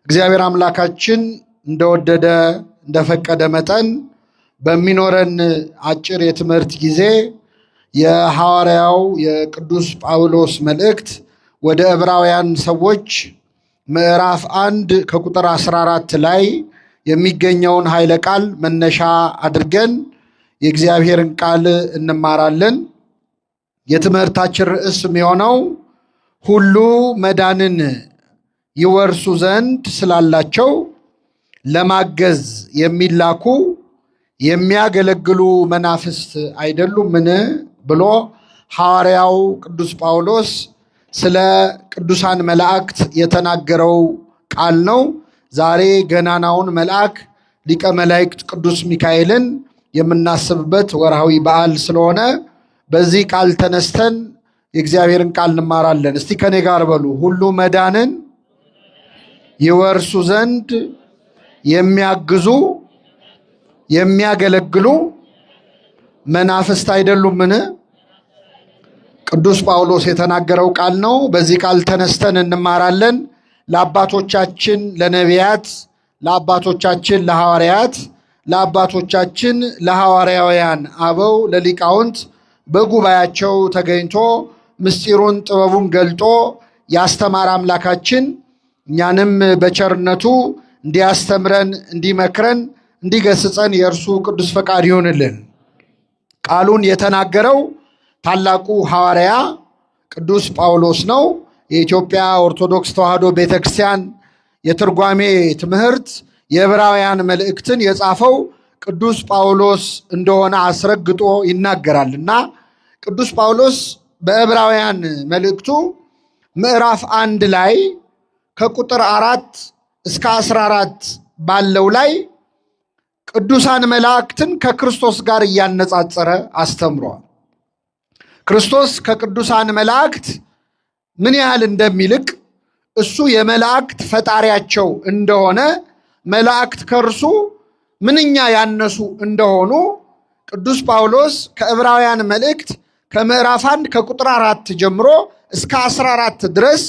እግዚአብሔር አምላካችን እንደወደደ እንደፈቀደ መጠን በሚኖረን አጭር የትምህርት ጊዜ የሐዋርያው የቅዱስ ጳውሎስ መልእክት ወደ ዕብራውያን ሰዎች ምዕራፍ 1 ከቁጥር 14 ላይ የሚገኘውን ኃይለ ቃል መነሻ አድርገን የእግዚአብሔርን ቃል እንማራለን። የትምህርታችን ርዕስ የሚሆነው ሁሉ መዳንን ይወርሱ ዘንድ ስላላቸው ለማገዝ የሚላኩ የሚያገለግሉ መናፍስት አይደሉምን ብሎ ሐዋርያው ቅዱስ ጳውሎስ ስለ ቅዱሳን መላእክት የተናገረው ቃል ነው። ዛሬ ገናናውን መልአክ ሊቀ መላእክት ቅዱስ ሚካኤልን የምናስብበት ወርሃዊ በዓል ስለሆነ በዚህ ቃል ተነስተን የእግዚአብሔርን ቃል እንማራለን። እስቲ ከኔ ጋር በሉ። ሁሉ መዳንን ይወርሱ ዘንድ የሚያግዙ የሚያገለግሉ መናፍስት አይደሉምን? ቅዱስ ጳውሎስ የተናገረው ቃል ነው። በዚህ ቃል ተነስተን እንማራለን። ለአባቶቻችን ለነቢያት፣ ለአባቶቻችን ለሐዋርያት፣ ለአባቶቻችን ለሐዋርያውያን አበው ለሊቃውንት በጉባኤያቸው ተገኝቶ ምስጢሩን ጥበቡን ገልጦ ያስተማረ አምላካችን እኛንም በቸርነቱ እንዲያስተምረን እንዲመክረን እንዲገስጸን የእርሱ ቅዱስ ፈቃድ ይሆንልን። ቃሉን የተናገረው ታላቁ ሐዋርያ ቅዱስ ጳውሎስ ነው። የኢትዮጵያ ኦርቶዶክስ ተዋሕዶ ቤተክርስቲያን የትርጓሜ ትምህርት የዕብራውያን መልእክትን የጻፈው ቅዱስ ጳውሎስ እንደሆነ አስረግጦ ይናገራልና ቅዱስ ጳውሎስ በዕብራውያን መልእክቱ ምዕራፍ 1 ላይ ከቁጥር 4 እስከ 14 ባለው ላይ ቅዱሳን መላእክትን ከክርስቶስ ጋር እያነጻጸረ አስተምሯል። ክርስቶስ ከቅዱሳን መላእክት ምን ያህል እንደሚልቅ እሱ የመላእክት ፈጣሪያቸው እንደሆነ መላእክት ከእርሱ ምንኛ ያነሱ እንደሆኑ ቅዱስ ጳውሎስ ከዕብራውያን መልእክት ከምዕራፍ 1 ከቁጥር 4 ጀምሮ እስከ 14 ድረስ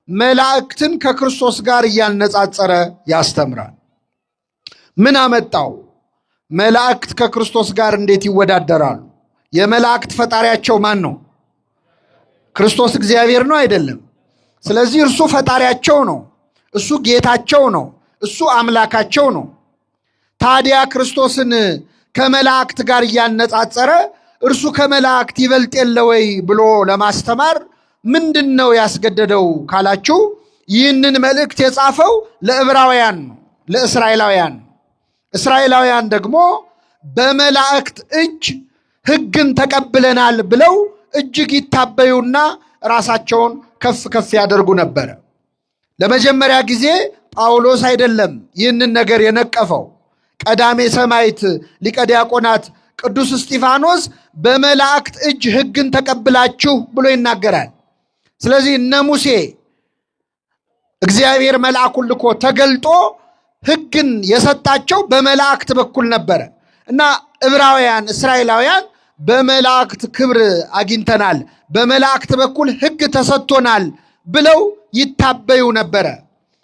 መላእክትን ከክርስቶስ ጋር እያነጻጸረ ያስተምራል። ምን አመጣው? መላእክት ከክርስቶስ ጋር እንዴት ይወዳደራሉ? የመላእክት ፈጣሪያቸው ማን ነው? ክርስቶስ እግዚአብሔር ነው አይደለም? ስለዚህ እርሱ ፈጣሪያቸው ነው፣ እሱ ጌታቸው ነው፣ እሱ አምላካቸው ነው። ታዲያ ክርስቶስን ከመላእክት ጋር እያነጻጸረ እርሱ ከመላእክት ይበልጥ የለ ወይ ብሎ ለማስተማር ምንድን ነው ያስገደደው ካላችሁ፣ ይህንን መልእክት የጻፈው ለዕብራውያን ነው፣ ለእስራኤላውያን። እስራኤላውያን ደግሞ በመላእክት እጅ ሕግን ተቀብለናል ብለው እጅግ ይታበዩና ራሳቸውን ከፍ ከፍ ያደርጉ ነበረ። ለመጀመሪያ ጊዜ ጳውሎስ አይደለም ይህንን ነገር የነቀፈው። ቀዳሜ ሰማዕት ሊቀ ዲያቆናት ቅዱስ እስጢፋኖስ በመላእክት እጅ ሕግን ተቀብላችሁ ብሎ ይናገራል። ስለዚህ እነ ሙሴ እግዚአብሔር መልአኩን ልኮ ተገልጦ ሕግን የሰጣቸው በመላእክት በኩል ነበረ እና ዕብራውያን እስራኤላውያን በመላእክት ክብር አግኝተናል፣ በመላእክት በኩል ሕግ ተሰጥቶናል ብለው ይታበዩ ነበረ።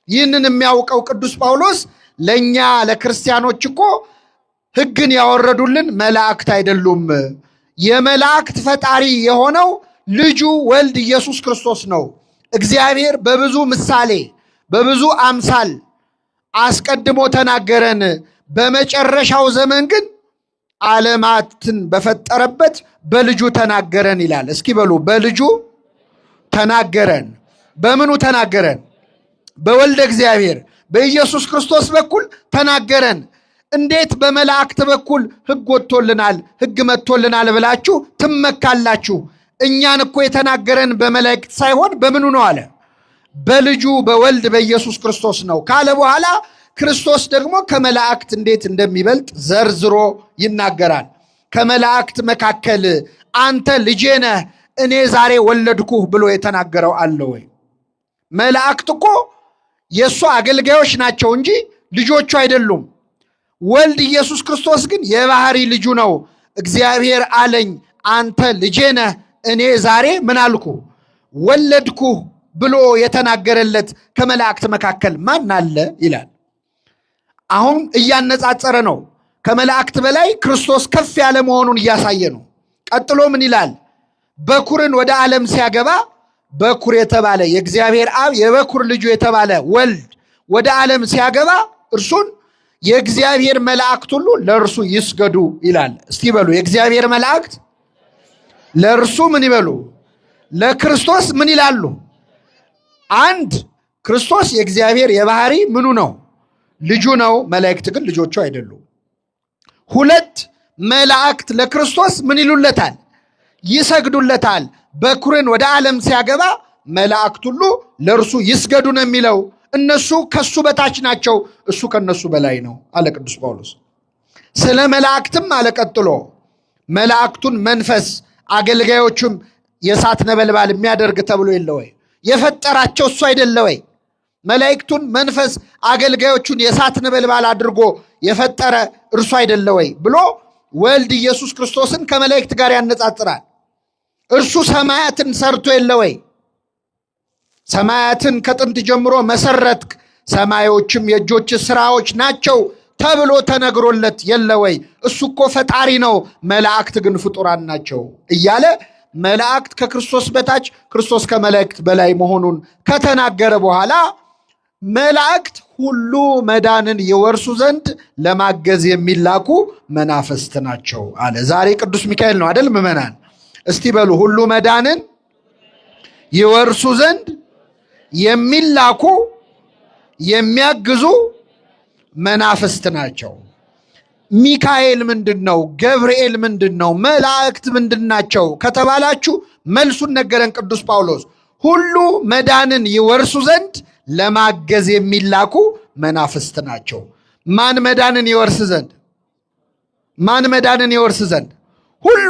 ይህንን የሚያውቀው ቅዱስ ጳውሎስ ለእኛ ለክርስቲያኖች እኮ ሕግን ያወረዱልን መላእክት አይደሉም፣ የመላእክት ፈጣሪ የሆነው ልጁ ወልድ ኢየሱስ ክርስቶስ ነው። እግዚአብሔር በብዙ ምሳሌ በብዙ አምሳል አስቀድሞ ተናገረን፣ በመጨረሻው ዘመን ግን ዓለማትን በፈጠረበት በልጁ ተናገረን ይላል። እስኪ በሉ በልጁ ተናገረን። በምኑ ተናገረን? በወልደ እግዚአብሔር በኢየሱስ ክርስቶስ በኩል ተናገረን። እንዴት በመላእክት በኩል ሕግ ወጥቶልናል ሕግ መጥቶልናል ብላችሁ ትመካላችሁ? እኛን እኮ የተናገረን በመላእክት ሳይሆን በምኑ ነው አለ? በልጁ በወልድ በኢየሱስ ክርስቶስ ነው ካለ በኋላ ክርስቶስ ደግሞ ከመላእክት እንዴት እንደሚበልጥ ዘርዝሮ ይናገራል። ከመላእክት መካከል አንተ ልጄ ነህ እኔ ዛሬ ወለድኩህ ብሎ የተናገረው አለ ወይ? መላእክት እኮ የእሱ አገልጋዮች ናቸው እንጂ ልጆቹ አይደሉም። ወልድ ኢየሱስ ክርስቶስ ግን የባህሪ ልጁ ነው። እግዚአብሔር አለኝ አንተ ልጄ ነህ እኔ ዛሬ ምን አልኩ? ወለድኩህ ብሎ የተናገረለት ከመላእክት መካከል ማን አለ ይላል። አሁን እያነጻጸረ ነው። ከመላእክት በላይ ክርስቶስ ከፍ ያለ መሆኑን እያሳየ ነው። ቀጥሎ ምን ይላል? በኩርን ወደ ዓለም ሲያገባ በኩር የተባለ የእግዚአብሔር አብ የበኩር ልጁ የተባለ ወልድ ወደ ዓለም ሲያገባ እርሱን የእግዚአብሔር መላእክት ሁሉ ለእርሱ ይስገዱ ይላል። እስቲ በሉ የእግዚአብሔር መላእክት ለእርሱ ምን ይበሉ? ለክርስቶስ ምን ይላሉ? አንድ ክርስቶስ የእግዚአብሔር የባህሪ ምኑ ነው? ልጁ ነው። መላእክት ግን ልጆቹ አይደሉም። ሁለት መላእክት ለክርስቶስ ምን ይሉለታል? ይሰግዱለታል። በኩርን ወደ ዓለም ሲያገባ መላእክት ሁሉ ለእርሱ ይስገዱ ነው የሚለው። እነሱ ከሱ በታች ናቸው፣ እሱ ከነሱ በላይ ነው አለ ቅዱስ ጳውሎስ። ስለ መላእክትም አለ ቀጥሎ መላእክቱን መንፈስ አገልጋዮቹም የእሳት ነበልባል የሚያደርግ ተብሎ የለ ወይ? የፈጠራቸው እሱ አይደለ ወይ? መላእክቱን መንፈስ አገልጋዮቹን የእሳት ነበልባል አድርጎ የፈጠረ እርሱ አይደለ ወይ ብሎ ወልድ ኢየሱስ ክርስቶስን ከመላእክት ጋር ያነጻጽራል። እርሱ ሰማያትን ሰርቶ የለ ወይ? ሰማያትን ከጥንት ጀምሮ መሰረትክ፣ ሰማዮችም የእጆች ስራዎች ናቸው ተብሎ ተነግሮለት የለ ወይ? እሱ እኮ ፈጣሪ ነው፣ መላእክት ግን ፍጡራን ናቸው እያለ መላእክት ከክርስቶስ በታች ክርስቶስ ከመላእክት በላይ መሆኑን ከተናገረ በኋላ መላእክት ሁሉ መዳንን ይወርሱ ዘንድ ለማገዝ የሚላኩ መናፍስት ናቸው አለ። ዛሬ ቅዱስ ሚካኤል ነው አይደል? ምዕመናን እስቲ በሉ ሁሉ መዳንን ይወርሱ ዘንድ የሚላኩ የሚያግዙ መናፍስት ናቸው። ሚካኤል ምንድን ነው? ገብርኤል ምንድን ነው? መላእክት ምንድን ናቸው ከተባላችሁ መልሱን ነገረን ቅዱስ ጳውሎስ። ሁሉ መዳንን ይወርሱ ዘንድ ለማገዝ የሚላኩ መናፍስት ናቸው። ማን መዳንን ይወርስ ዘንድ? ማን መዳንን ይወርስ ዘንድ? ሁሉ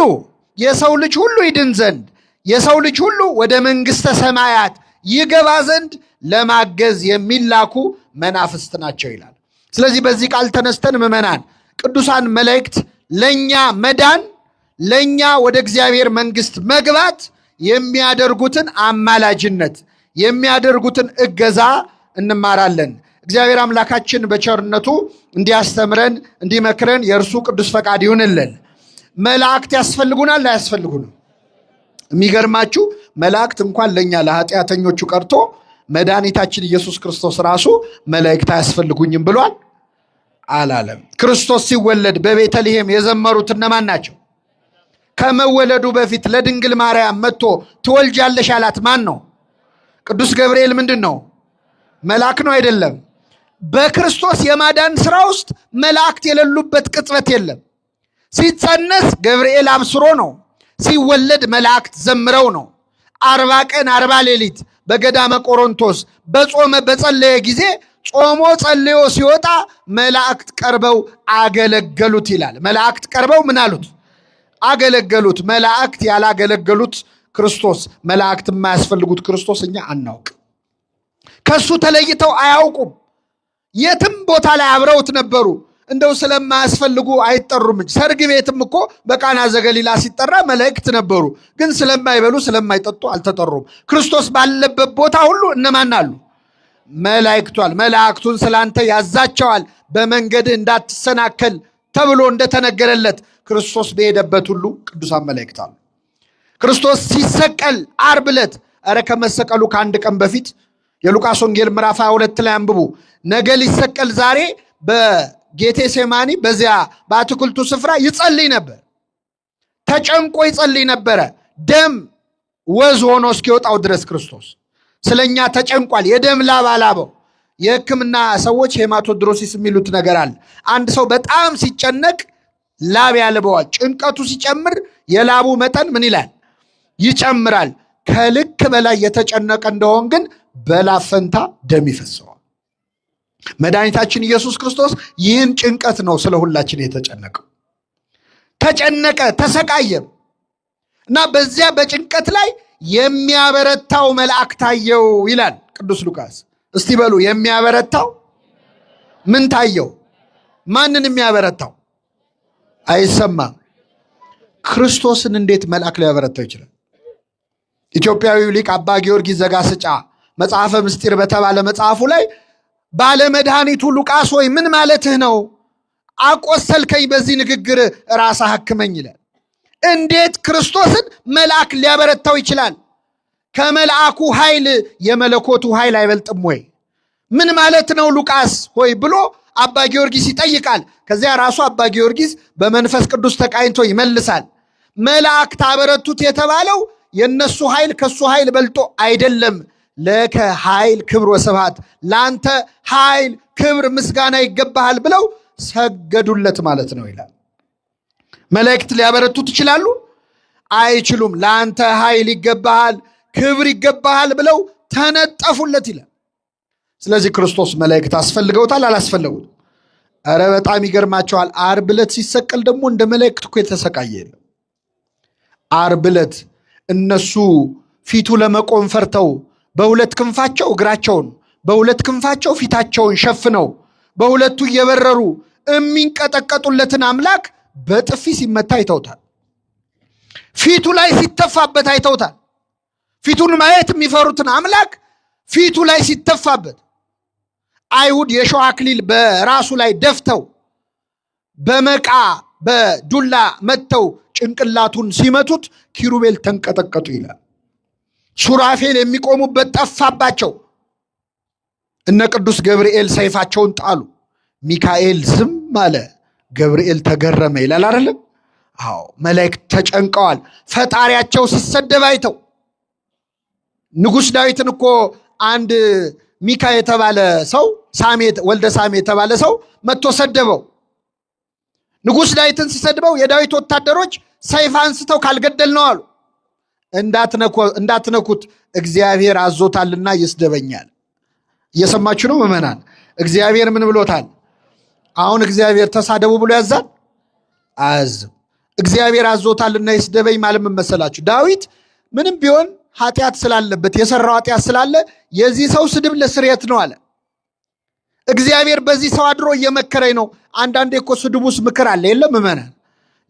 የሰው ልጅ ሁሉ ይድን ዘንድ የሰው ልጅ ሁሉ ወደ መንግሥተ ሰማያት ይገባ ዘንድ ለማገዝ የሚላኩ መናፍስት ናቸው ይላል። ስለዚህ በዚህ ቃል ተነስተን ምዕመናን ቅዱሳን መላእክት ለኛ መዳን ለኛ ወደ እግዚአብሔር መንግሥት መግባት የሚያደርጉትን አማላጅነት የሚያደርጉትን እገዛ እንማራለን። እግዚአብሔር አምላካችን በቸርነቱ እንዲያስተምረን እንዲመክረን የእርሱ ቅዱስ ፈቃድ ይሁንልን። መላእክት ያስፈልጉናል አያስፈልጉንም? የሚገርማችሁ መላእክት እንኳን ለኛ ለኃጢአተኞቹ ቀርቶ መድኃኒታችን ኢየሱስ ክርስቶስ ራሱ መላእክት አያስፈልጉኝም ብሏል አላለም። ክርስቶስ ሲወለድ በቤተልሔም የዘመሩት እነማን ናቸው? ከመወለዱ በፊት ለድንግል ማርያም መጥቶ ትወልጃለሽ ያላት ማን ነው? ቅዱስ ገብርኤል ምንድን ነው? መልአክ ነው አይደለም? በክርስቶስ የማዳን ሥራ ውስጥ መላእክት የሌሉበት ቅጽበት የለም። ሲጸነስ ገብርኤል አብስሮ ነው። ሲወለድ መላእክት ዘምረው ነው። 40 ቀን 40 ሌሊት በገዳመ ቆሮንቶስ በጾመ በጸለየ ጊዜ ጾሞ ጸልዮ ሲወጣ መላእክት ቀርበው አገለገሉት ይላል። መላእክት ቀርበው ምን አሉት? አገለገሉት። መላእክት ያላገለገሉት ክርስቶስ፣ መላእክት የማያስፈልጉት ክርስቶስ እኛ አናውቅ። ከሱ ተለይተው አያውቁም። የትም ቦታ ላይ አብረውት ነበሩ። እንደው ስለማያስፈልጉ አይጠሩም እንጂ ሰርግ ቤትም እኮ በቃና ዘገሊላ ሲጠራ መላእክት ነበሩ፣ ግን ስለማይበሉ ስለማይጠጡ አልተጠሩም። ክርስቶስ ባለበት ቦታ ሁሉ እነማን አሉ? መላእክቷል። መላእክቱን ስላንተ ያዛቸዋል በመንገድህ እንዳትሰናከል ተብሎ እንደተነገረለት ክርስቶስ በሄደበት ሁሉ ቅዱሳን መላእክት አሉ። ክርስቶስ ሲሰቀል ዓርብ ዕለት ከመሰቀሉ ከአንድ ቀን በፊት የሉቃስ ወንጌል ምዕራፍ 22 ላይ አንብቡ። ነገ ሊሰቀል ዛሬ በጌቴሴማኒ በዚያ በአትክልቱ ስፍራ ይጸልይ ነበር። ተጨንቆ ይጸልይ ነበረ። ደም ወዝ ሆኖ እስኪወጣው ድረስ ክርስቶስ ስለኛ ተጨንቋል። የደም ላብ አላበው። የሕክምና ሰዎች ሄማቶድሮሲስ የሚሉት ነገር አለ። አንድ ሰው በጣም ሲጨነቅ ላብ ያልበዋል። ጭንቀቱ ሲጨምር የላቡ መጠን ምን ይላል? ይጨምራል። ከልክ በላይ የተጨነቀ እንደሆን ግን በላብ ፈንታ ደም ይፈሰዋል። መድኃኒታችን ኢየሱስ ክርስቶስ ይህን ጭንቀት ነው ስለ ሁላችን የተጨነቀው። ተጨነቀ፣ ተሰቃየም እና በዚያ በጭንቀት ላይ የሚያበረታው መልአክ ታየው ይላል ቅዱስ ሉቃስ። እስቲ በሉ የሚያበረታው ምን ታየው? ማንን የሚያበረታው? አይሰማም። ክርስቶስን እንዴት መልአክ ሊያበረታው ይችላል? ኢትዮጵያዊው ሊቅ አባ ጊዮርጊስ ዘጋስጫ መጽሐፈ ምስጢር በተባለ መጽሐፉ ላይ ባለመድኃኒቱ ሉቃስ ሆይ ምን ማለትህ ነው? አቆሰልከኝ በዚህ ንግግር ራስህ አክመኝ ይላል። እንዴት ክርስቶስን መልአክ ሊያበረታው ይችላል? ከመልአኩ ኃይል የመለኮቱ ኃይል አይበልጥም ወይ? ምን ማለት ነው ሉቃስ ሆይ ብሎ አባ ጊዮርጊስ ይጠይቃል። ከዚያ ራሱ አባ ጊዮርጊስ በመንፈስ ቅዱስ ተቃኝቶ ይመልሳል። መላእክት አበረቱት የተባለው የነሱ ኃይል ከሱ ኃይል በልጦ አይደለም። ለከ ኃይል ክብር ወስብሐት፣ ላንተ ኃይል ክብር ምስጋና ይገባሃል ብለው ሰገዱለት ማለት ነው ይላል። መላእክት ሊያበረቱት ይችላሉ? አይችሉም። ላንተ ኃይል ይገባሃል፣ ክብር ይገባሃል ብለው ተነጠፉለት ይላል። ስለዚህ ክርስቶስ መላእክት አስፈልገውታል አላስፈለጉት? ኧረ በጣም ይገርማቸዋል። ዓርብ ዕለት ሲሰቀል ደግሞ እንደ መላእክት እኮ የተሰቃየ የለም። ዓርብ ዕለት እነሱ ፊቱ ለመቆም ፈርተው በሁለት ክንፋቸው እግራቸውን በሁለት ክንፋቸው ፊታቸውን ሸፍነው በሁለቱ እየበረሩ የሚንቀጠቀጡለትን አምላክ በጥፊ ሲመታ አይተውታል። ፊቱ ላይ ሲተፋበት አይተውታል። ፊቱን ማየት የሚፈሩትን አምላክ ፊቱ ላይ ሲተፋበት አይሁድ የሾህ አክሊል በራሱ ላይ ደፍተው በመቃ በዱላ መተው ጭንቅላቱን ሲመቱት ኪሩቤል ተንቀጠቀጡ ይላል። ሱራፌል የሚቆሙበት ጠፋባቸው። እነ ቅዱስ ገብርኤል ሰይፋቸውን ጣሉ። ሚካኤል ዝም አለ፣ ገብርኤል ተገረመ ይላል አይደለም? አዎ፣ መላእክት ተጨንቀዋል። ፈጣሪያቸው ሲሰደብ አይተው። ንጉሥ ዳዊትን እኮ አንድ ሚካ የተባለ ሰው ወልደ ሳሜ የተባለ ሰው መጥቶ ሰደበው። ንጉሥ ዳዊትን ሲሰድበው የዳዊት ወታደሮች ሰይፍ አንስተው ካልገደል ነው አሉ። እንዳትነኩት እግዚአብሔር አዞታልና ይስደበኛል። እየሰማችሁ ነው ምዕመናን? እግዚአብሔር ምን ብሎታል? አሁን እግዚአብሔር ተሳደቡ ብሎ ያዛል? አያዝም። እግዚአብሔር አዞታልና ይስደበኝ ማለት ምን መሰላችሁ? ዳዊት ምንም ቢሆን ኃጢአት ስላለበት የሰራው ኃጢአት ስላለ የዚህ ሰው ስድብ ለስርየት ነው አለ። እግዚአብሔር በዚህ ሰው አድሮ እየመከረኝ ነው። አንዳንዴ እኮ ስድብ ውስጥ ምክር አለ የለም ምዕመናን?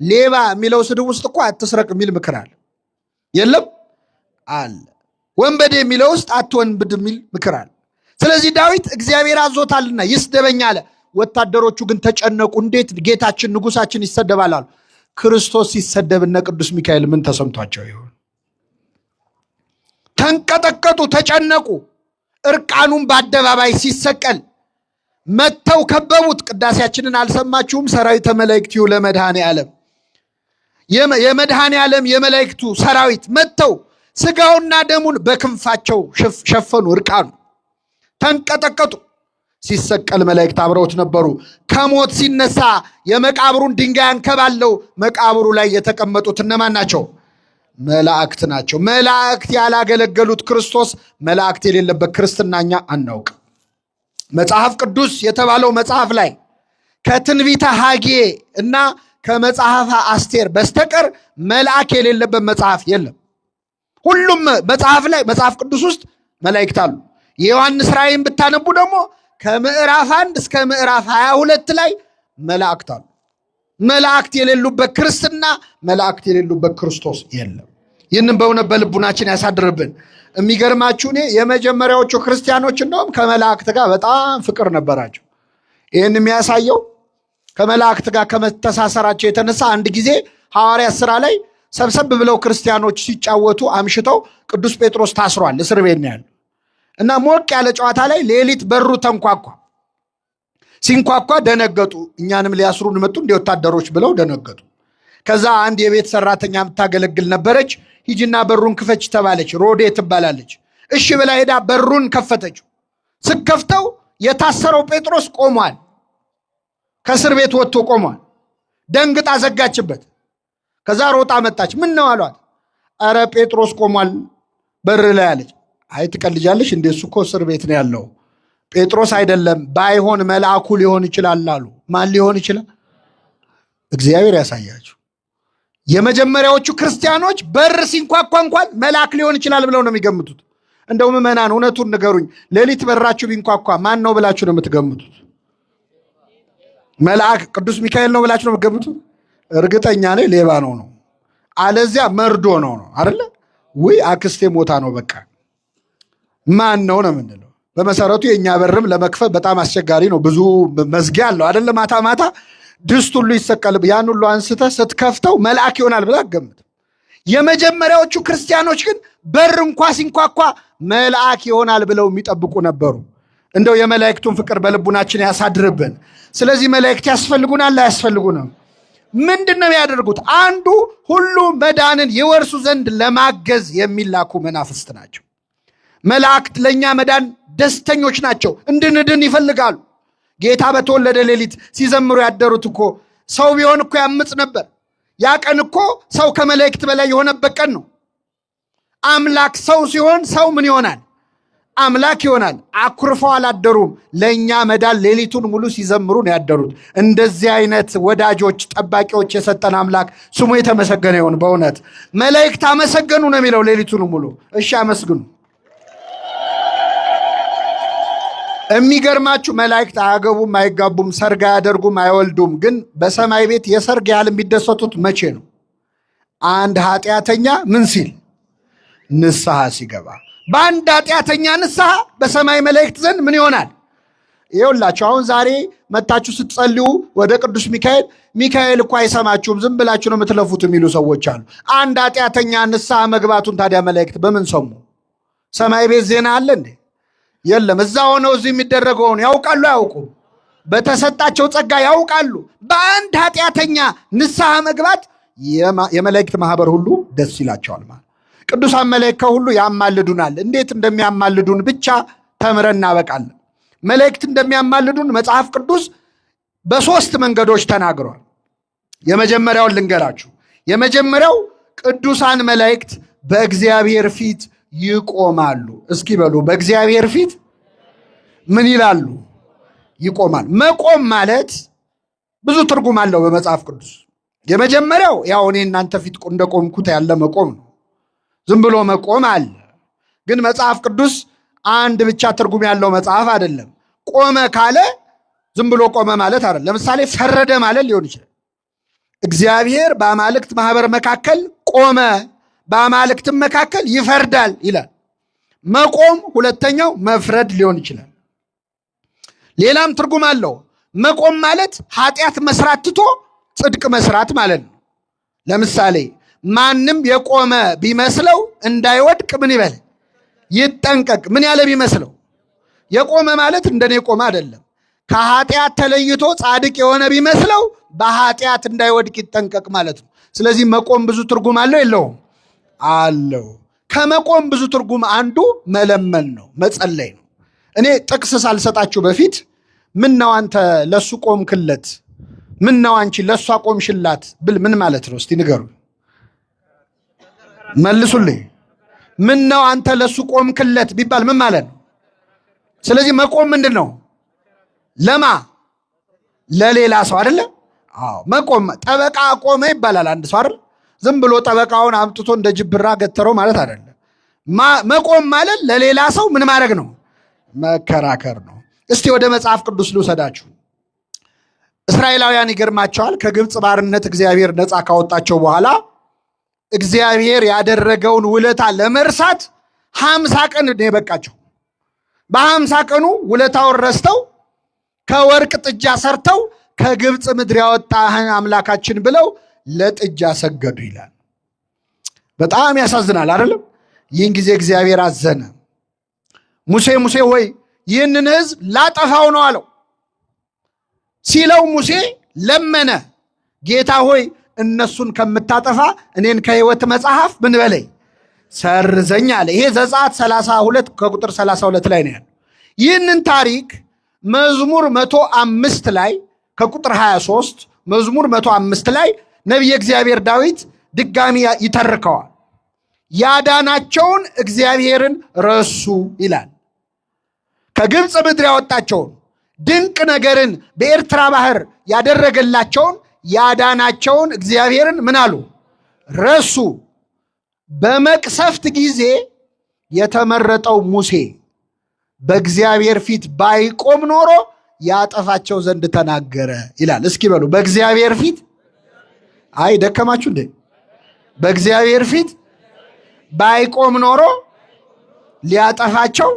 ሌባ የሚለው ስድብ ውስጥ እኮ አትስረቅ የሚል ምክር አለ የለም? አለ። ወንበዴ የሚለው ውስጥ አትወንብድ የሚል ምክር አለ። ስለዚህ ዳዊት እግዚአብሔር አዞታልና ይስደበኝ አለ። ወታደሮቹ ግን ተጨነቁ። እንዴት ጌታችን ንጉሳችን ይሰደባል አሉ። ክርስቶስ ሲሰደብ እነ ቅዱስ ሚካኤል ምን ተሰምቷቸው ይሆን? ተንቀጠቀጡ፣ ተጨነቁ። እርቃኑን በአደባባይ ሲሰቀል መተው ከበቡት። ቅዳሴያችንን አልሰማችሁም? ሰራዊተ መላእክቲሁ ለመድኃኔ ዓለም፣ የመድኃኔ ዓለም የመላእክቱ ሰራዊት መተው ስጋውና ደሙን በክንፋቸው ሸፈኑ። እርቃኑ ተንቀጠቀጡ። ሲሰቀል መላእክት አብረውት ነበሩ። ከሞት ሲነሳ የመቃብሩን ድንጋይ አንከባለው መቃብሩ ላይ የተቀመጡት እነማን ናቸው? መላእክት ናቸው። መላእክት ያላገለገሉት ክርስቶስ መላእክት የሌለበት ክርስትና እኛ አናውቅ። መጽሐፍ ቅዱስ የተባለው መጽሐፍ ላይ ከትንቢተ ሐጌ እና ከመጽሐፈ አስቴር በስተቀር መልአክ የሌለበት መጽሐፍ የለም። ሁሉም መጽሐፍ ላይ መጽሐፍ ቅዱስ ውስጥ መላእክት አሉ። የዮሐንስ ራእይን ብታነቡ ደግሞ ከምዕራፍ 1 እስከ ምዕራፍ 22 ላይ መላእክት አሉ። መላእክት የሌሉበት ክርስትና፣ መላእክት የሌሉበት ክርስቶስ የለም። ይህንን በእውነት በልቡናችን ያሳድርብን። የሚገርማችሁ እኔ የመጀመሪያዎቹ ክርስቲያኖች እንደውም ከመላእክት ጋር በጣም ፍቅር ነበራቸው። ይህን የሚያሳየው ከመላእክት ጋር ከመተሳሰራቸው የተነሳ አንድ ጊዜ ሐዋርያት ሥራ ላይ ሰብሰብ ብለው ክርስቲያኖች ሲጫወቱ አምሽተው ቅዱስ ጴጥሮስ ታስሯል፣ እስር ቤት ነው ያለው እና ሞቅ ያለ ጨዋታ ላይ ሌሊት በሩ ተንኳኳ። ሲንኳኳ ደነገጡ። እኛንም ሊያስሩን መጡ እንደ ወታደሮች ብለው ደነገጡ። ከዛ አንድ የቤት ሰራተኛ የምታገለግል ነበረች። ሂጂና በሩን ክፈች ተባለች። ሮዴ ትባላለች። እሺ ብላ ሄዳ በሩን ከፈተችው። ስከፍተው የታሰረው ጴጥሮስ ቆሟል። ከእስር ቤት ወጥቶ ቆሟል። ደንግጣ ዘጋችበት። ከዛ ሮጣ መጣች። ምን ነው አሏት። አረ ጴጥሮስ ቆሟል በር ላይ አለች። አይ ትቀልጃለሽ እንዴ? እሱ እኮ እስር ቤት ነው ያለው። ጴጥሮስ አይደለም፣ ባይሆን መልአኩ ሊሆን ይችላል አሉ። ማን ሊሆን ይችላል? እግዚአብሔር ያሳያችሁ። የመጀመሪያዎቹ ክርስቲያኖች በር ሲንኳኳ እንኳን መልአክ ሊሆን ይችላል ብለው ነው የሚገምቱት። እንደው ምዕመናን እውነቱን ንገሩኝ፣ ሌሊት በራችሁ ቢንኳኳ ማን ነው ብላችሁ ነው የምትገምቱት? መልአክ ቅዱስ ሚካኤል ነው ብላችሁ ነው የምትገምቱት? እርግጠኛ ነኝ ሌባ ነው። አለዚያ መርዶ ነው አይደለ? ውይ አክስቴ ሞታ ነው በቃ ማን ነው ነው የምንለው። በመሰረቱ የእኛ በርም ለመክፈት በጣም አስቸጋሪ ነው። ብዙ መዝጊያ አለው አይደለ? ማታ ማታ ድስት ሁሉ ይሰቀል። ያን ሁሉ አንስተህ ስትከፍተው መልአክ ይሆናል ብለህ አትገምት። የመጀመሪያዎቹ ክርስቲያኖች ግን በር እንኳ ሲንኳኳ መልአክ ይሆናል ብለው የሚጠብቁ ነበሩ። እንደው የመላእክቱን ፍቅር በልቡናችን ያሳድርብን። ስለዚህ መላእክት ያስፈልጉናል አያስፈልጉንም? ምንድን ነው ያደርጉት? አንዱ ሁሉ መዳንን ይወርሱ ዘንድ ለማገዝ የሚላኩ መናፍስት ናቸው። መላእክት ለእኛ መዳን ደስተኞች ናቸው፣ እንድንድን ይፈልጋሉ። ጌታ በተወለደ ሌሊት ሲዘምሩ ያደሩት እኮ ሰው ቢሆን እኮ ያምፅ ነበር። ያ ቀን እኮ ሰው ከመላእክት በላይ የሆነበት ቀን ነው። አምላክ ሰው ሲሆን ሰው ምን ይሆናል? አምላክ ይሆናል። አኩርፈው አላደሩም። ለእኛ መዳን ሌሊቱን ሙሉ ሲዘምሩ ነው ያደሩት። እንደዚህ አይነት ወዳጆች፣ ጠባቂዎች የሰጠን አምላክ ስሙ የተመሰገነ ይሁን። በእውነት መላእክት አመሰገኑ ነው የሚለው ሌሊቱን ሙሉ። እሺ አመስግኑ። የሚገርማችሁ መላእክት አያገቡም፣ አይጋቡም፣ ሰርግ አያደርጉም፣ አይወልዱም። ግን በሰማይ ቤት የሰርግ ያህል የሚደሰቱት መቼ ነው? አንድ ኃጢአተኛ ምን ሲል? ንስሐ ሲገባ። በአንድ ኃጢአተኛ ንስሐ በሰማይ መላእክት ዘንድ ምን ይሆናል? ይኸውላችሁ አሁን ዛሬ መታችሁ ስትጸልዩ ወደ ቅዱስ ሚካኤል፣ ሚካኤል እኮ አይሰማችሁም ዝም ብላችሁ ነው የምትለፉት የሚሉ ሰዎች አሉ። አንድ ኃጢአተኛ ንስሐ መግባቱን ታዲያ መላእክት በምን ሰሙ? ሰማይ ቤት ዜና አለ እንዴ? የለም። እዛ ሆነው እዚህ የሚደረገውን ያውቃሉ አያውቁም? በተሰጣቸው ጸጋ ያውቃሉ። በአንድ ኃጢአተኛ ንስሐ መግባት የመላእክት ማህበር ሁሉ ደስ ይላቸዋል ማለት። ቅዱሳን መላእክት ሁሉ ያማልዱናል። እንዴት እንደሚያማልዱን ብቻ ተምረን እናበቃለን። መላእክት እንደሚያማልዱን መጽሐፍ ቅዱስ በሶስት መንገዶች ተናግሯል። የመጀመሪያውን ልንገራችሁ። የመጀመሪያው ቅዱሳን መላእክት በእግዚአብሔር ፊት ይቆማሉ። እስኪ በሉ በእግዚአብሔር ፊት ምን ይላሉ? ይቆማል። መቆም ማለት ብዙ ትርጉም አለው በመጽሐፍ ቅዱስ። የመጀመሪያው ያው እኔ እናንተ ፊት እንደቆምኩት ያለ መቆም ነው። ዝም ብሎ መቆም አለ። ግን መጽሐፍ ቅዱስ አንድ ብቻ ትርጉም ያለው መጽሐፍ አይደለም። ቆመ ካለ ዝም ብሎ ቆመ ማለት አይደለም። ለምሳሌ ፈረደ ማለት ሊሆን ይችላል። እግዚአብሔር በአማልክት ማህበር መካከል ቆመ፣ በአማልክትም መካከል ይፈርዳል ይላል። መቆም ሁለተኛው መፍረድ ሊሆን ይችላል። ሌላም ትርጉም አለው። መቆም ማለት ኃጢአት መስራት ትቶ ጽድቅ መስራት ማለት ነው። ለምሳሌ ማንም የቆመ ቢመስለው እንዳይወድቅ ምን ይበል? ይጠንቀቅ። ምን ያለ ቢመስለው? የቆመ ማለት እንደኔ ቆመ አይደለም። ከኃጢአት ተለይቶ ጻድቅ የሆነ ቢመስለው በኃጢአት እንዳይወድቅ ይጠንቀቅ ማለት ነው። ስለዚህ መቆም ብዙ ትርጉም አለው የለውም? አለው። ከመቆም ብዙ ትርጉም አንዱ መለመን ነው፣ መጸለይ ነው። እኔ ጥቅስ ሳልሰጣችሁ በፊት ምን ነው አንተ ለሱ ቆምክለት፣ ምን ነው አንቺ ለሷ ቆምሽላት ብል ምን ማለት ነው? እስቲ ንገሩ፣ መልሱልኝ። ምን ነው አንተ ለሱ ቆምክለት ቢባል ምን ማለት ነው? ስለዚህ መቆም ምንድን ነው? ለማ ለሌላ ሰው አይደለ? አዎ መቆም። ጠበቃ ቆመ ይባላል አንድ ሰው አይደል? ዝም ብሎ ጠበቃውን አምጥቶ እንደ ጅብራ ገተረው ማለት አይደለም። መቆም ማለት ለሌላ ሰው ምን ማድረግ ነው? መከራከር ነው። እስቲ ወደ መጽሐፍ ቅዱስ ልውሰዳችሁ። እስራኤላውያን ይገርማቸዋል። ከግብፅ ባርነት እግዚአብሔር ነፃ ካወጣቸው በኋላ እግዚአብሔር ያደረገውን ውለታ ለመርሳት 50 ቀን ነው የበቃቸው። በ50 ቀኑ ውለታውን ረስተው ከወርቅ ጥጃ ሰርተው ከግብፅ ምድር ያወጣህን አምላካችን ብለው ለጥጃ ሰገዱ ይላል። በጣም ያሳዝናል አይደለም? ይህን ጊዜ እግዚአብሔር አዘነ። ሙሴ ሙሴ ሆይ ይህንን ሕዝብ ላጠፋው ነው አለው። ሲለው ሙሴ ለመነ። ጌታ ሆይ እነሱን ከምታጠፋ እኔን ከሕይወት መጽሐፍ ምን በለኝ ሰርዘኝ አለ። ይሄ ዘጸአት 32 ከቁጥር 32 ላይ ነው ያለው። ይህንን ታሪክ መዝሙር 105 ላይ ከቁጥር 23 መዝሙር 105 ላይ ነቢየ እግዚአብሔር ዳዊት ድጋሚ ይተርከዋል። ያዳናቸውን እግዚአብሔርን ረሱ ይላል። ከግብፅ ምድር ያወጣቸውን ድንቅ ነገርን በኤርትራ ባህር ያደረገላቸውን ያዳናቸውን እግዚአብሔርን ምን አሉ? ረሱ። በመቅሰፍት ጊዜ የተመረጠው ሙሴ በእግዚአብሔር ፊት ባይቆም ኖሮ ያጠፋቸው ዘንድ ተናገረ ይላል። እስኪ በሉ በእግዚአብሔር ፊት። አይ ደከማችሁ እንዴ? በእግዚአብሔር ፊት ባይቆም ኖሮ ሊያጠፋቸው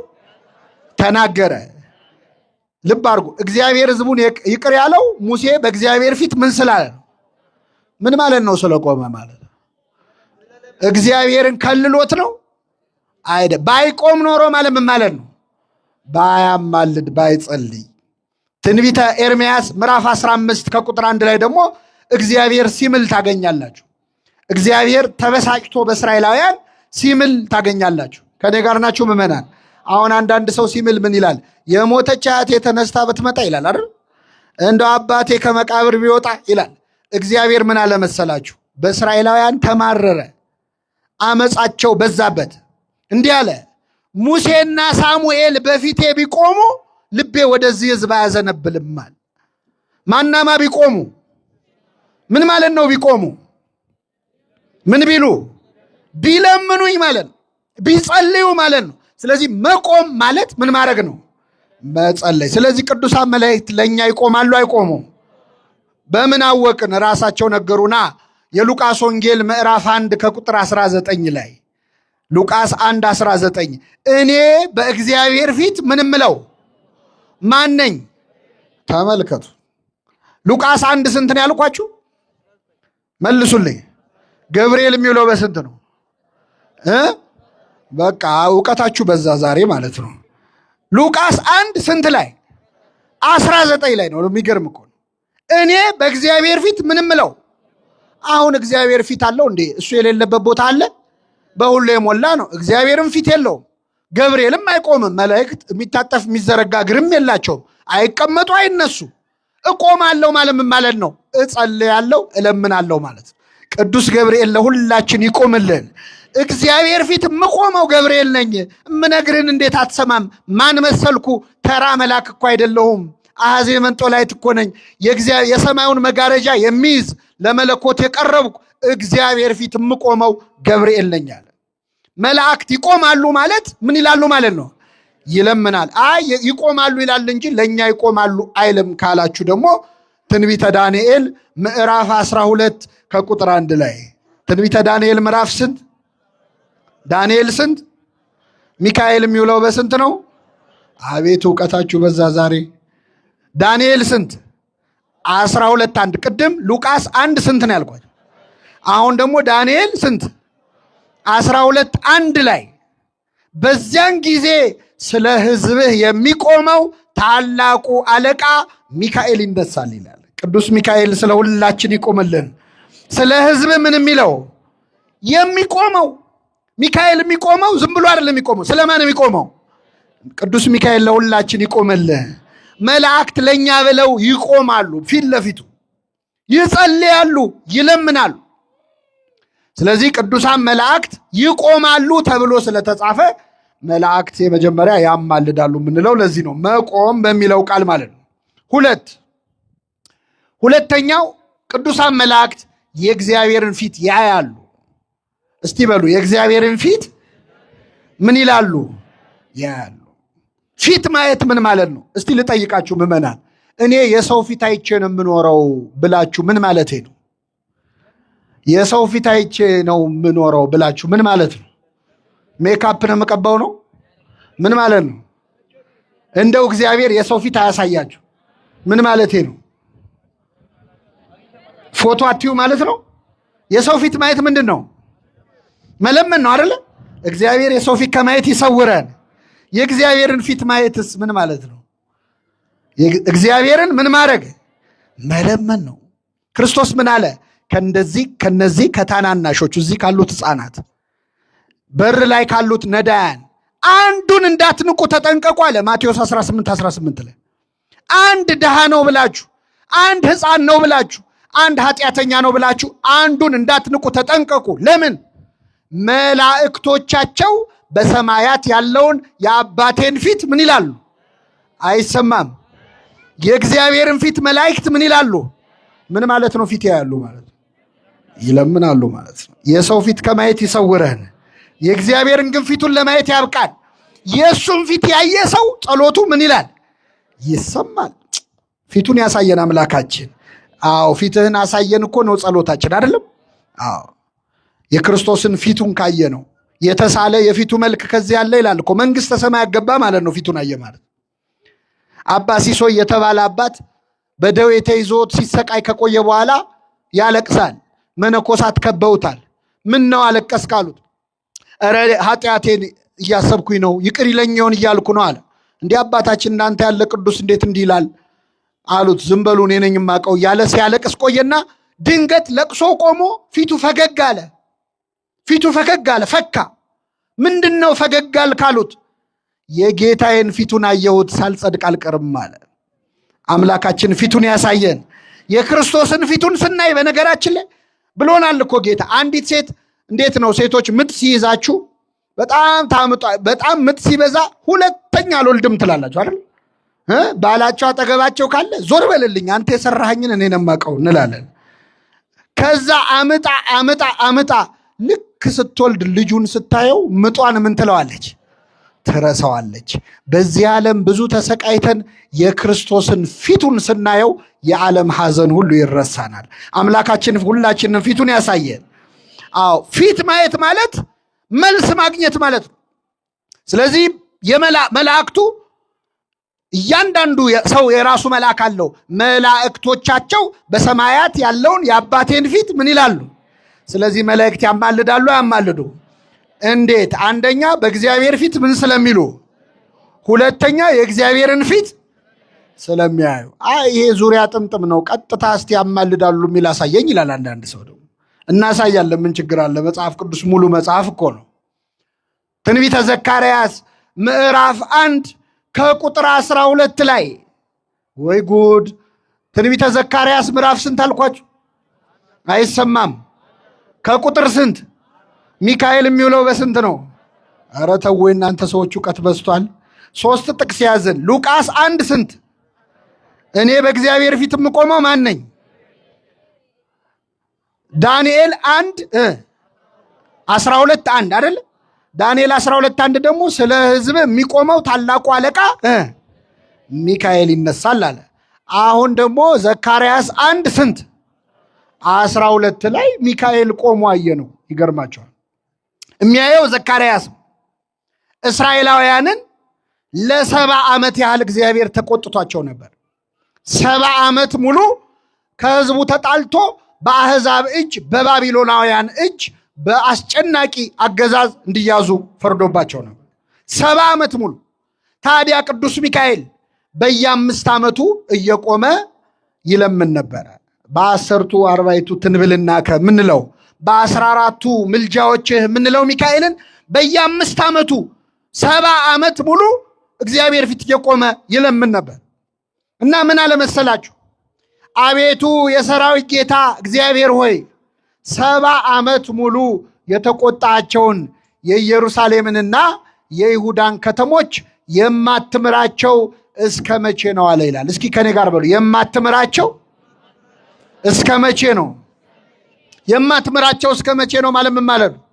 ተናገረ። ልብ አድርጉ። እግዚአብሔር ሕዝቡን ይቅር ያለው ሙሴ በእግዚአብሔር ፊት ምን ስላለ ነው? ምን ማለት ነው? ስለቆመ ማለት ነው። እግዚአብሔርን ከልሎት ነው አይደ ባይቆም ኖሮ ማለት ምን ማለት ነው? ባያማልድ ባይጸልይ። ትንቢተ ኤርምያስ ምዕራፍ 15 ከቁጥር 1 ላይ ደግሞ እግዚአብሔር ሲምል ታገኛላችሁ። እግዚአብሔር ተበሳጭቶ በእስራኤላውያን ሲምል ታገኛላችሁ። ከኔ ጋር ናችሁ ምዕመናን? አሁን አንዳንድ ሰው ሲምል ምን ይላል? የሞተች አያቴ ተነስታ ብትመጣ ይላል አይደል? እንደው አባቴ ከመቃብር ቢወጣ ይላል። እግዚአብሔር ምን አለ መሰላችሁ? በእስራኤላውያን ተማረረ፣ አመፃቸው በዛበት። እንዲህ አለ፣ ሙሴና ሳሙኤል በፊቴ ቢቆሙ ልቤ ወደዚህ ሕዝብ አያዘነብልማል። ማናማ ቢቆሙ ምን ማለት ነው? ቢቆሙ ምን ቢሉ? ቢለምኑኝ ማለት ነው፣ ቢጸልዩ ማለት ነው። ስለዚህ መቆም ማለት ምን ማድረግ ነው? መጸለይ። ስለዚህ ቅዱሳን መላእክት ለእኛ ይቆማሉ አይቆሙም? በምን አወቅን? ራሳቸው ነገሩና። የሉቃስ ወንጌል ምዕራፍ 1 ከቁጥር 19 ላይ ሉቃስ 1:19 እኔ በእግዚአብሔር ፊት ምን ምለው ማን ነኝ? ተመልከቱ። ሉቃስ 1 ስንት ነው ያልኳችሁ? መልሱልኝ። ገብርኤል የሚውለው በስንት ነው? በቃ እውቀታችሁ በዛ ዛሬ ማለት ነው። ሉቃስ 1 ስንት ላይ? 19 ላይ ነው። የሚገርም እኮ ነው። እኔ በእግዚአብሔር ፊት ምን ምለው። አሁን እግዚአብሔር ፊት አለው እንዴ? እሱ የሌለበት ቦታ አለ? በሁሉ የሞላ ነው። እግዚአብሔርም ፊት የለውም። ገብርኤልም አይቆምም። መላእክት የሚታጠፍ የሚዘረጋ እግርም የላቸውም። አይቀመጡ አይነሱ። እቆማለሁ ማለት ምን ማለት ነው? እጸልያለሁ እለምናለሁ ማለት ነው። ቅዱስ ገብርኤል ለሁላችን ይቆምልን። እግዚአብሔር ፊት የምቆመው ገብርኤል ነኝ። እምነግርህን እንዴት አትሰማም? ማን መሰልኩ? ተራ መልአክ እኮ አይደለሁም። አሐዜ መንጦላዕት እኮ ነኝ። የሰማዩን መጋረጃ የሚይዝ ለመለኮት የቀረብኩ እግዚአብሔር ፊት የምቆመው ገብርኤል ነኝ አለ። መላእክት ይቆማሉ ማለት ምን ይላሉ ማለት ነው? ይለምናል። አይ ይቆማሉ ይላል እንጂ ለእኛ ይቆማሉ አይልም ካላችሁ ደግሞ ትንቢተ ዳንኤል ምዕራፍ 12 ከቁጥር 1 ላይ ትንቢተ ዳንኤል ምዕራፍ ስንት? ዳንኤል ስንት? ሚካኤል የሚውለው በስንት ነው? አቤት እውቀታችሁ በዛ ዛሬ። ዳንኤል ስንት? 12:1 ቅድም ሉቃስ 1 ስንት ነው ያልኳችሁ? አሁን ደግሞ ዳንኤል ስንት? 12:1 ላይ በዚያን ጊዜ ስለ ሕዝብህ የሚቆመው ታላቁ አለቃ ሚካኤል ይነሳል ይላል። ቅዱስ ሚካኤል ስለ ሁላችን ይቆምልን። ስለ ሕዝብ ምን የሚለው የሚቆመው ሚካኤል የሚቆመው ዝም ብሎ አይደለም የሚቆመው። ስለማን የሚቆመው? ቅዱስ ሚካኤል ለሁላችን ይቆምልን። መላእክት ለኛ ብለው ይቆማሉ፣ ፊት ለፊቱ ይጸልያሉ፣ ይለምናሉ። ስለዚህ ቅዱሳን መላእክት ይቆማሉ ተብሎ ስለተጻፈ መላእክት የመጀመሪያ ያማልዳሉ የምንለው ለዚህ ነው፣ መቆም በሚለው ቃል ማለት ነው። ሁለተኛው ቅዱሳን መላእክት የእግዚአብሔርን ፊት ያያሉ። እስቲ በሉ የእግዚአብሔርን ፊት ምን ይላሉ? ያያሉ። ፊት ማየት ምን ማለት ነው? እስቲ ልጠይቃችሁ ምዕመናን፣ እኔ የሰው ፊት አይቼ ነው የምኖረው ብላችሁ ምን ማለት ነው? የሰው ፊት አይቼ ነው የምኖረው ብላችሁ ምን ማለት ነው? ሜካፕ ነው የምቀባው ነው? ምን ማለት ነው? እንደው እግዚአብሔር የሰው ፊት አያሳያችሁ ምን ማለት ነው? ፎቶ አትዩ ማለት ነው? የሰው ፊት ማየት ምንድን ነው? መለመን ነው አይደለ? እግዚአብሔር የሰው ፊት ከማየት ይሰውረን። የእግዚአብሔርን ፊት ማየትስ ምን ማለት ነው? እግዚአብሔርን ምን ማድረግ? መለመን ነው። ክርስቶስ ምን አለ? ከነዚህ ከታናናሾቹ እዚህ ካሉት ሕፃናት በር ላይ ካሉት ነዳያን አንዱን እንዳትንቁ ተጠንቀቁ አለ። ማቴዎስ 18:18 ላይ አንድ ድሃ ነው ብላችሁ፣ አንድ ሕፃን ነው ብላችሁ፣ አንድ ኃጢአተኛ ነው ብላችሁ አንዱን እንዳትንቁ ተጠንቀቁ። ለምን? መላእክቶቻቸው በሰማያት ያለውን የአባቴን ፊት ምን ይላሉ? አይሰማም። የእግዚአብሔርን ፊት መላእክት ምን ይላሉ? ምን ማለት ነው? ፊት ያያሉ ማለት ነው። ይለምናሉ ማለት ነው። የሰው ፊት ከማየት ይሰውረን፣ የእግዚአብሔርን ግን ፊቱን ለማየት ያብቃል። የእሱን ፊት ያየ ሰው ጸሎቱ ምን ይላል? ይሰማል። ፊቱን ያሳየን አምላካችን። አዎ ፊትህን አሳየን እኮ ነው ጸሎታችን አይደለም? አዎ የክርስቶስን ፊቱን ካየ ነው የተሳለ የፊቱ መልክ ከዚህ ያለ ይላል እኮ። መንግስተ ሰማይ ያገባ ማለት ነው ፊቱን አየ ማለት። አባ ሲሶይ የተባለ አባት በደዌ ተይዞት ሲሰቃይ ከቆየ በኋላ ያለቅሳል። መነኮሳት ከበውታል። ምን ነው አለቀስክ አሉት። ኧረ ኃጢአቴን እያሰብኩኝ ነው፣ ይቅር ይለኝ ይሆን እያልኩ ነው አለ። እንዲህ አባታችን እንዳንተ ያለ ቅዱስ እንዴት እንዲህ ይላል አሉት። ዝም በሉ እኔ ነኝ የማውቀው እያለ ሲያለቅስ ቆየና ድንገት ለቅሶ ቆሞ ፊቱ ፈገግ አለ። ፊቱ ፈገግ አለ፣ ፈካ። ምንድን ነው ፈገግ አልክ አሉት። የጌታዬን ፊቱን አየሁት ሳልጸድቅ አልቀርም አለ። አምላካችን ፊቱን ያሳየን። የክርስቶስን ፊቱን ስናይ በነገራችን ላይ ብሎናል እኮ ጌታ። አንዲት ሴት እንዴት ነው ሴቶች ምጥ ሲይዛችሁ በጣም ምጥ ሲበዛ ሁለተኛ አልወልድም ትላላችሁ አይደል? ባላቸው አጠገባቸው ካለ ዞር በልልኝ አንተ የሰራኸኝን እኔ ነው የማውቀው እንላለን። ከዛ አምጣ ልክ ስትወልድ ልጁን ስታየው ምጧን ምን ትለዋለች? ትረሳዋለች። በዚህ ዓለም ብዙ ተሰቃይተን የክርስቶስን ፊቱን ስናየው የዓለም ሐዘን ሁሉ ይረሳናል። አምላካችን ሁላችንን ፊቱን ያሳየን። አዎ ፊት ማየት ማለት መልስ ማግኘት ማለት ነው። ስለዚህ መላእክቱ እያንዳንዱ ሰው የራሱ መልአክ አለው። መላእክቶቻቸው በሰማያት ያለውን የአባቴን ፊት ምን ይላሉ? ስለዚህ መላእክት ያማልዳሉ ያማልዱ። እንዴት? አንደኛ በእግዚአብሔር ፊት ምን ስለሚሉ፣ ሁለተኛ የእግዚአብሔርን ፊት ስለሚያዩ። ይሄ ዙሪያ ጥምጥም ነው። ቀጥታ እስቲ ያማልዳሉ የሚል አሳየኝ ይላል አንዳንድ ሰው። ደግሞ እናሳያለን፣ ምን ችግር አለ? መጽሐፍ ቅዱስ ሙሉ መጽሐፍ እኮ ነው። ትንቢተ ዘካርያስ ምዕራፍ 1 ከቁጥር 12 ላይ ወይ ጉድ! ትንቢተ ዘካርያስ ምዕራፍ ስንት አልኳችሁ? አይሰማም። ከቁጥር ስንት? ሚካኤል የሚውለው በስንት ነው? ኧረ ተው እናንተ ሰዎች እውቀት በዝቷል። 3 ጥቅስ ያዝን። ሉቃስ 1 ስንት? እኔ በእግዚአብሔር ፊት የምቆመው ማን ነኝ? ዳንኤል 1 12 1 አይደል? ዳንኤል 12 1 ደግሞ ስለ ሕዝብ የሚቆመው ታላቁ አለቃ ሚካኤል ይነሳል አለ። አሁን ደግሞ ዘካርያስ 1 ስንት? 12 ላይ ሚካኤል ቆሞ አየ ነው። ይገርማቸዋል። የሚያየው ዘካርያስ እስራኤላውያንን ለ70 ዓመት ያህል እግዚአብሔር ተቆጥቷቸው ነበር። 70 ዓመት ሙሉ ከህዝቡ ተጣልቶ በአሕዛብ እጅ በባቢሎናውያን እጅ በአስጨናቂ አገዛዝ እንዲያዙ ፈርዶባቸው ነበር 70 ዓመት ሙሉ። ታዲያ ቅዱስ ሚካኤል በየ5 ዓመቱ እየቆመ ይለምን ነበረ። በ10ቱ አርባዕቱ ትንብልና ከምንለው በ14ቱ ምልጃዎችህ ምንለው ሚካኤልን በየ5 ዓመቱ 70 ዓመት ሙሉ እግዚአብሔር ፊት እየቆመ ይለምን ነበር። እና ምን አለመሰላችሁ? አቤቱ የሰራዊት ጌታ እግዚአብሔር ሆይ 70 ዓመት ሙሉ የተቆጣቸውን የኢየሩሳሌምንና የይሁዳን ከተሞች የማትምራቸው እስከ መቼ ነው አለ ይላል። እስኪ ከኔ ጋር በሉ፣ የማትምራቸው እስከ መቼ ነው? የማትምራቸው እስከ መቼ ነው ማለት ምን ማለት ነው?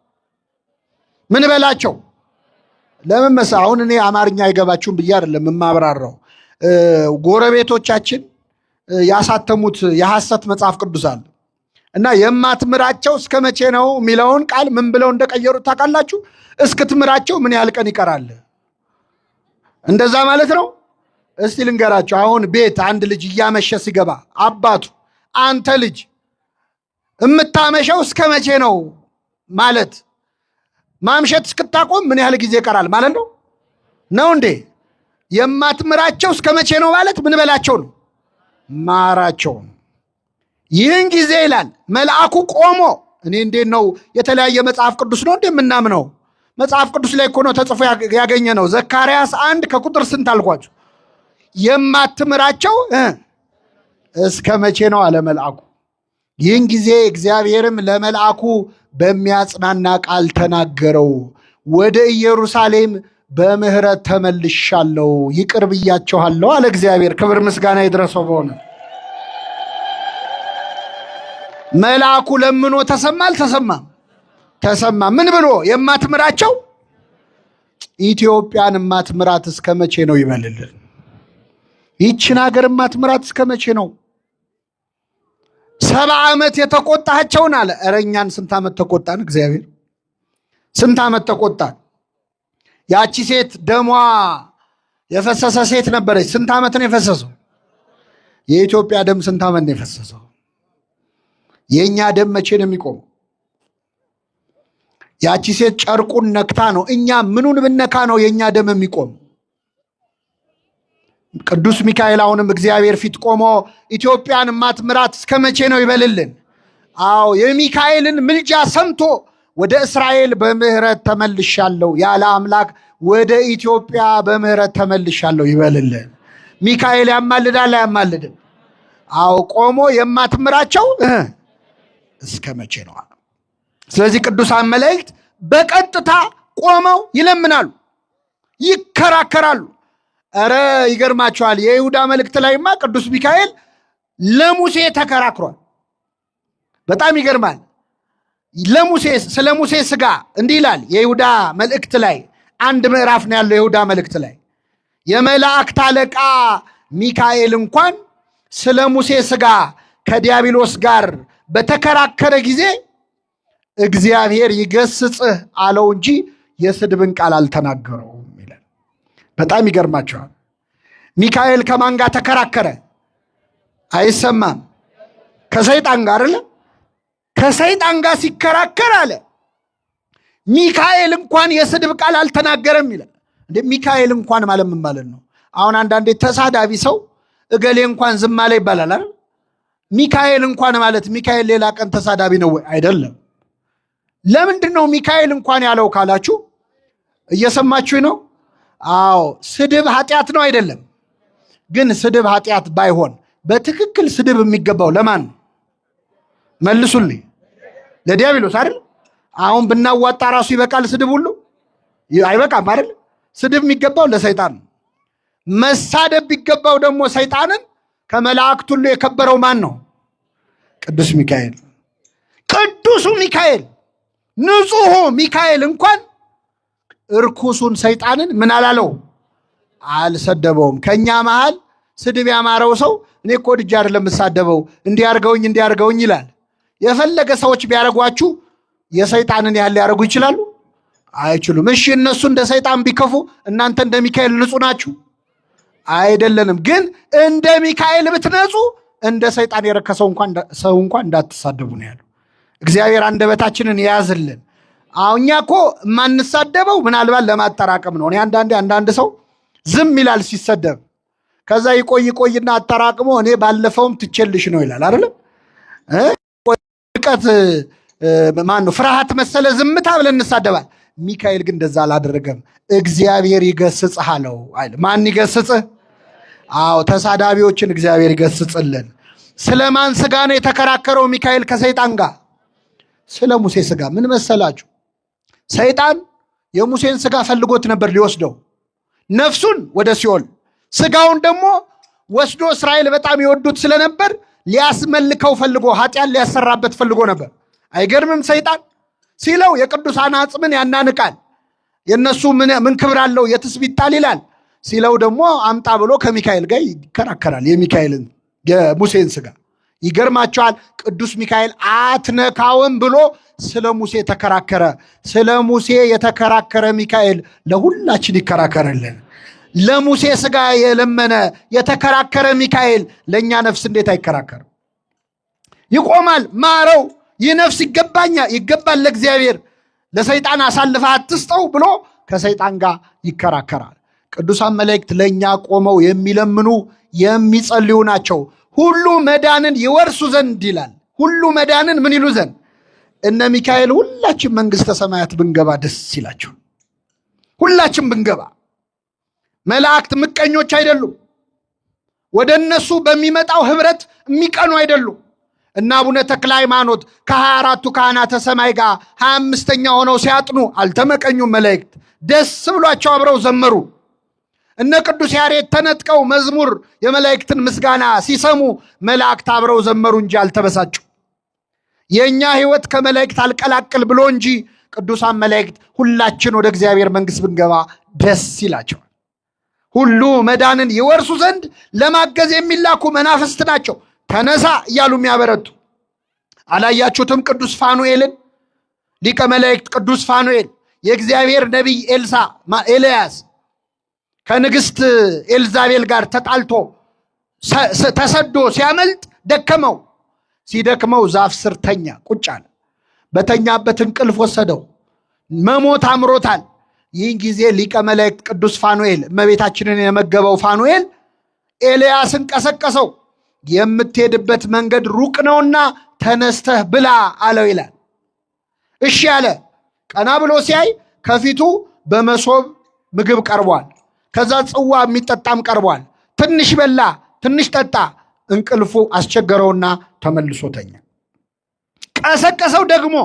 ምን በላቸው? ለምን መሰለህ? አሁን እኔ አማርኛ አይገባችሁም ብዬ አይደለም የማብራራው። ጎረቤቶቻችን ያሳተሙት የሐሰት መጽሐፍ ቅዱስ አለ እና የማትምራቸው እስከ መቼ ነው የሚለውን ቃል ምን ብለው እንደቀየሩት ታውቃላችሁ? እስክትምራቸው ምን ያህል ቀን ይቀራል? እንደዛ ማለት ነው። እስቲ ልንገራቸው። አሁን ቤት አንድ ልጅ እያመሸ ሲገባ አባቱ አንተ ልጅ እምታመሸው እስከ መቼ ነው ማለት ማምሸት እስክታቆም ምን ያህል ጊዜ ይቀራል ማለት ነው ነው እንዴ? የማትምራቸው እስከ መቼ ነው ማለት ምን በላቸው ነው? ማራቸው። ይህን ጊዜ ይላል መልአኩ ቆሞ። እኔ እንዴት ነው የተለያየ መጽሐፍ ቅዱስ ነው እንደምናምነው? መጽሐፍ ቅዱስ ላይ እኮ ነው ተጽፎ ያገኘ ነው። ዘካርያስ 1 ከቁጥር ስንት አልኳችሁ? የማትምራቸው እስከ መቼ ነው አለ መልአኩ። ይህን ጊዜ እግዚአብሔርም ለመልአኩ በሚያጽናና ቃል ተናገረው። ወደ ኢየሩሳሌም በምህረት ተመልሻለሁ፣ ይቅር ብያቸዋለሁ አለ እግዚአብሔር። ክብር ምስጋና ይድረሰው። በሆነ መልአኩ ለምኖ ተሰማ አልተሰማም? ተሰማ። ምን ብሎ? የማትምራቸው ኢትዮጵያን የማትምራት እስከ መቼ ነው ይበልልን። ይችን ሀገር የማትምራት እስከ መቼ ነው? 70 ዓመት የተቆጣቸውን አለ። እረ እኛን ስንት ዓመት ተቆጣን እግዚአብሔር? ስንት ዓመት ተቆጣን? ያቺ ሴት ደሟ የፈሰሰ ሴት ነበረች። ስንት ዓመት ነው የፈሰሰው? የኢትዮጵያ ደም ስንት ዓመት ነው የፈሰሰው? የእኛ ደም መቼ ነው የሚቆመው? ያቺ ሴት ጨርቁን ነክታ ነው። እኛ ምኑን ብነካ ነው የእኛ ደም የሚቆም? ቅዱስ ሚካኤል አሁንም እግዚአብሔር ፊት ቆሞ ኢትዮጵያን ማትምራት እስከ መቼ ነው ይበልልን። አዎ የሚካኤልን ምልጃ ሰምቶ ወደ እስራኤል በምህረት ተመልሻለሁ ያለ አምላክ ወደ ኢትዮጵያ በምህረት ተመልሻለሁ ይበልልን። ሚካኤል ያማልዳል አያማልድም? አዎ ቆሞ የማትምራቸው እስከ መቼ ነው? ስለዚህ ቅዱሳን መላእክት በቀጥታ ቆመው ይለምናሉ፣ ይከራከራሉ። ኧረ ይገርማቸዋል። የይሁዳ መልእክት ላይማ ቅዱስ ሚካኤል ለሙሴ ተከራክሯል። በጣም ይገርማል። ለሙሴ ስለ ሙሴ ሥጋ እንዲህ ይላል። የይሁዳ መልእክት ላይ አንድ ምዕራፍ ነው ያለው። የይሁዳ መልእክት ላይ የመላእክት አለቃ ሚካኤል እንኳን ስለ ሙሴ ሥጋ ከዲያብሎስ ጋር በተከራከረ ጊዜ እግዚአብሔር ይገስጽህ አለው እንጂ የስድብን ቃል አልተናገረውም ይላል። በጣም ይገርማቸዋል። ሚካኤል ከማን ጋር ተከራከረ? አይሰማም። ከሰይጣን ጋር አይደለ? ከሰይጣን ጋር ሲከራከር አለ ሚካኤል እንኳን የስድብ ቃል አልተናገረም ይላል። እንደ ሚካኤል እንኳን ማለት ምን ማለት ነው? አሁን አንዳንዴ ተሳዳቢ ሰው እገሌ እንኳን ዝም አለ ይባላል አይደል? ሚካኤል እንኳን ማለት ሚካኤል ሌላ ቀን ተሳዳቢ ነው ወይ? አይደለም። ለምንድን ነው ሚካኤል እንኳን ያለው ካላችሁ እየሰማችሁ ነው? አዎ ስድብ ኃጢአት ነው አይደለም? ግን ስድብ ኃጢአት ባይሆን በትክክል ስድብ የሚገባው ለማን ነው? መልሱልኝ። ለዲያብሎስ አይደል? አሁን ብናዋጣ ራሱ ይበቃል ስድብ ሁሉ አይበቃም አይደል? ስድብ የሚገባው ለሰይጣን ነው። መሳደብ ቢገባው ደግሞ ሰይጣንን ከመላእክት ሁሉ የከበረው ማን ነው? ቅዱስ ሚካኤል። ቅዱሱ ሚካኤል ንጹሑ ሚካኤል እንኳን እርኩሱን ሰይጣንን ምን አላለው? አልሰደበውም። ከኛ መሃል ስድብ ያማረው ሰው እኔ እኮ ወድጄ አይደለም የምሳደበው እንዲያርገውኝ ይላል። የፈለገ ሰዎች ቢያረጓችሁ የሰይጣንን ያህል ሊያረጉ ይችላሉ? አይችሉም። እሺ እነሱ እንደ ሰይጣን ቢከፉ እናንተ እንደ ሚካኤል ንጹሕ ናችሁ? አይደለንም። ግን እንደ ሚካኤል ብትነጹ እንደ ሰይጣን የረከሰው ሰው እንኳን እንዳትሳደቡ ነው ያለው። እግዚአብሔር አንደበታችንን የያዝልን። አሁን እኛ እኮ የማንሳደበው ምናልባት ለማጠራቀም ነው። እኔ አንዳንድ ሰው ዝም ይላል ሲሰደብ፣ ከዛ ይቆይና አጠራቅሞ እኔ ባለፈውም ትቼልሽ ነው ይላል አይደለም? ርቀት ማን ነው ፍርሃት መሰለ ዝምታ ብለን እንሳደባል። ሚካኤል ግን እንደዛ አላደረገም። እግዚአብሔር ይገስጽህ አለው አይደል? ማን ይገስጽህ? አዎ ተሳዳቢዎችን እግዚአብሔር ይገስጽልን። ስለማን ሥጋ ነው የተከራከረው ሚካኤል ከሰይጣን ጋር? ስለ ሙሴ ሥጋ። ምን መሰላችሁ? ሰይጣን የሙሴን ሥጋ ፈልጎት ነበር ሊወስደው፣ ነፍሱን ወደ ሲኦል፣ ሥጋውን ደግሞ ወስዶ እስራኤል በጣም ይወዱት ስለነበር ሊያስመልከው ፈልጎ ኃጢያን ሊያሰራበት ፈልጎ ነበር። አይገርምም? ሰይጣን ሲለው የቅዱሳን አጽምን ያናንቃል፣ የነሱ ምን ክብር አለው የትስብእት ጣል ይላል። ሲለው ደግሞ አምጣ ብሎ ከሚካኤል ጋር ይከራከራል። የሙሴን ሥጋ ይገርማቸዋል። ቅዱስ ሚካኤል አትነካውም ብሎ ስለ ሙሴ ተከራከረ። ስለ ሙሴ የተከራከረ ሚካኤል ለሁላችን ይከራከርልን። ለሙሴ ሥጋ የለመነ የተከራከረ ሚካኤል ለእኛ ነፍስ እንዴት አይከራከርም? ይቆማል። ማረው፣ ይህ ነፍስ ይገባል ለእግዚአብሔር፣ ለሰይጣን አሳልፈ አትስጠው ብሎ ከሰይጣን ጋር ይከራከራል። ቅዱሳን መላእክት ለእኛ ቆመው የሚለምኑ የሚጸልዩ ናቸው። ሁሉ መዳንን ይወርሱ ዘንድ ይላል። ሁሉ መዳንን ምን ይሉ ዘንድ? እነ ሚካኤል ሁላችን መንግሥተ ሰማያት ብንገባ ደስ ይላቸው። ሁላችን ብንገባ። መላእክት ምቀኞች አይደሉም። ወደ እነሱ በሚመጣው ህብረት የሚቀኑ አይደሉም። እና አቡነ ተክለ ሃይማኖት ከ24ቱ ካህናተ ሰማይ ጋር 25ኛ ሆነው ሲያጥኑ አልተመቀኙም። መላእክት ደስ ብሏቸው አብረው ዘመሩ። እነ ቅዱስ ያሬድ ተነጥቀው መዝሙር የመላእክትን ምስጋና ሲሰሙ መላእክት አብረው ዘመሩ እንጂ አልተበሳጩ። የእኛ ህይወት ከመላእክት አልቀላቅል ብሎ እንጂ ቅዱሳን መላእክት ሁላችን ወደ እግዚአብሔር መንግሥት ብንገባ ደስ ይላቸዋል። ሁሉ መዳንን ይወርሱ ዘንድ ለማገዝ የሚላኩ መናፍስት ናቸው። ተነሳ እያሉ የሚያበረቱ አላያችሁትም? ቅዱስ ፋኑኤልን ሊቀ መላእክት ቅዱስ ፋኑኤል የእግዚአብሔር ነቢይ ኤልያስ ከንግሥት ኤልዛቤል ጋር ተጣልቶ ተሰዶ ሲያመልጥ ደከመው። ሲደክመው ዛፍ ስር ተኛ፣ ቁጭ አለ። በተኛበት እንቅልፍ ወሰደው፣ መሞት አምሮታል። ይህን ጊዜ ሊቀ መላእክት ቅዱስ ፋኑኤል እመቤታችንን የመገበው ፋኑኤል ኤልያስን ቀሰቀሰው። የምትሄድበት መንገድ ሩቅ ነውና ተነስተህ ብላ አለው ይላል። እሺ አለ። ቀና ብሎ ሲያይ ከፊቱ በመሶብ ምግብ ቀርቧል። ከዛ ጽዋ የሚጠጣም ቀርቧል። ትንሽ በላ፣ ትንሽ ጠጣ። እንቅልፉ አስቸገረውና ተመልሶ ተኛ። ቀሰቀሰው ደግሞ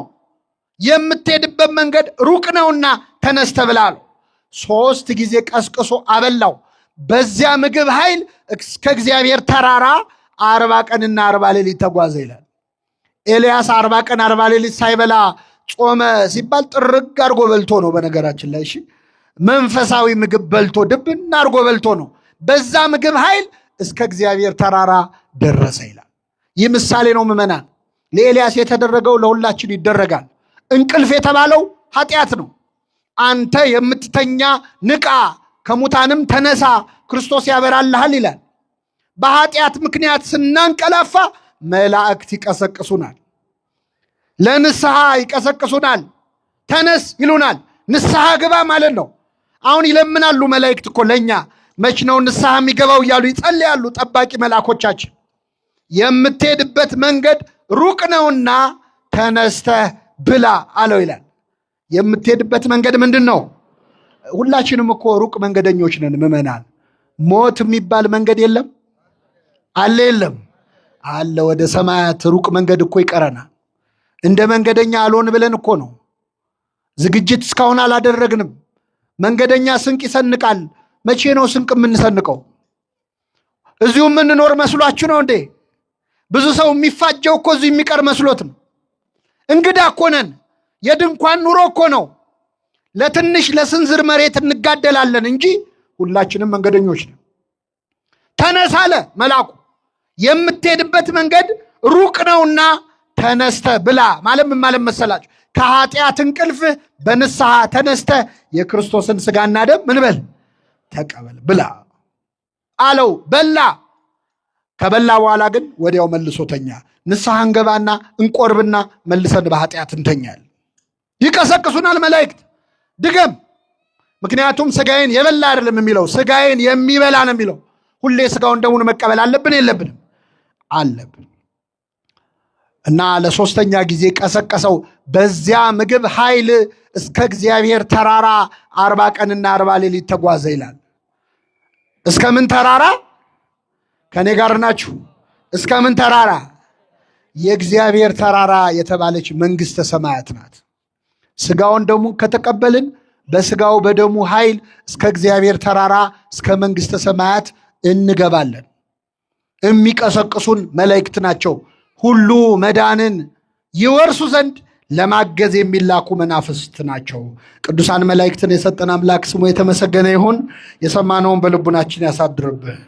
የምትሄድበት መንገድ ሩቅ ነውና ተነስተህ ብላ አለው። 3 ጊዜ ቀስቅሶ አበላው። በዚያ ምግብ ኃይል እስከ እግዚአብሔር ተራራ 40 ቀንና 40 ሌሊት ተጓዘ ይላል። ኤልያስ 40 ቀን 40 ሌሊት ሳይበላ ጾመ ሲባል ጥርግ አርጎ በልቶ ነው። በነገራችን ላይ እሺ፣ መንፈሳዊ ምግብ በልቶ ድብና አርጎ በልቶ ነው። በዛ ምግብ ኃይል እስከ እግዚአብሔር ተራራ ደረሰ ይላል። ይህ ምሳሌ ነው ምዕመናን። ለኤልያስ የተደረገው ለሁላችን ይደረጋል። እንቅልፍ የተባለው ኃጢአት ነው። አንተ የምትተኛ ንቃ፣ ከሙታንም ተነሳ፣ ክርስቶስ ያበራልሃል ይላል። በኃጢአት ምክንያት ስናንቀላፋ መላእክት ይቀሰቅሱናል፣ ለንስሐ ይቀሰቅሱናል። ተነስ ይሉናል። ንስሐ ግባ ማለት ነው። አሁን ይለምናሉ መላእክት እኮ ለእኛ መች ነው ንስሐ የሚገባው እያሉ ይጸልያሉ። ጠባቂ መልአኮቻችን የምትሄድበት መንገድ ሩቅ ነውና ተነስተህ ብላ አለው ይላል። የምትሄድበት መንገድ ምንድን ነው? ሁላችንም እኮ ሩቅ መንገደኞች ነን ምዕመናን። ሞት የሚባል መንገድ የለም አለ? የለም አለ። ወደ ሰማያት ሩቅ መንገድ እኮ ይቀረናል። እንደ መንገደኛ አልሆን ብለን እኮ ነው። ዝግጅት እስካሁን አላደረግንም። መንገደኛ ስንቅ ይሰንቃል። መቼ ነው ስንቅ የምንሰንቀው? እዚሁ የምንኖር መስሏችሁ ነው እንዴ? ብዙ ሰው የሚፋጀው እኮ እዚሁ የሚቀር መስሎት ነው። እንግዳ እኮ ነን። የድንኳን ኑሮ እኮ ነው። ለትንሽ ለስንዝር መሬት እንጋደላለን እንጂ ሁላችንም መንገደኞች ነን። ተነስ አለ መልአኩ። የምትሄድበት መንገድ ሩቅ ነውና ተነስተ ብላ ማለት ምን ማለት መሰላችሁ? ከኃጢአት እንቅልፍ በንስሐ ተነስተ የክርስቶስን ስጋና ደም ምን በል ተቀበል ብላ አለው። በላ። ከበላ በኋላ ግን ወዲያው መልሶ ተኛ። ንስሐ እንገባና እንቆርብና መልሰን በኃጢአት እንተኛል። ይቀሰቅሱናል መላእክት፣ ድገም። ምክንያቱም ስጋዬን የበላ አይደለም የሚለው፣ ስጋዬን የሚበላ ነው የሚለው። ሁሌ ስጋውን ደሙን መቀበል አለብን የለብንም? አለብን። እና ለ3ኛ ጊዜ ቀሰቀሰው። በዚያ ምግብ ኃይል እስከ እግዚአብሔር ተራራ 40 ቀንና 40 ሌሊት ተጓዘ ይላል። እስከ ምን ተራራ? ከኔ ጋር ናችሁ? እስከ ምን ተራራ? የእግዚአብሔር ተራራ የተባለች መንግሥተ ሰማያት ናት። ስጋውን ደሙን ከተቀበልን በስጋው በደሙ ኃይል እስከ እግዚአብሔር ተራራ እስከ መንግሥተ ሰማያት እንገባለን። የሚቀሰቅሱን መላእክት ናቸው። ሁሉ መዳንን ይወርሱ ዘንድ ለማገዝ የሚላኩ መናፍስት ናቸው። ቅዱሳን መላእክትን የሰጠን አምላክ ስሙ የተመሰገነ ይሁን። የሰማነውን በልቡናችን ያሳድርብህ።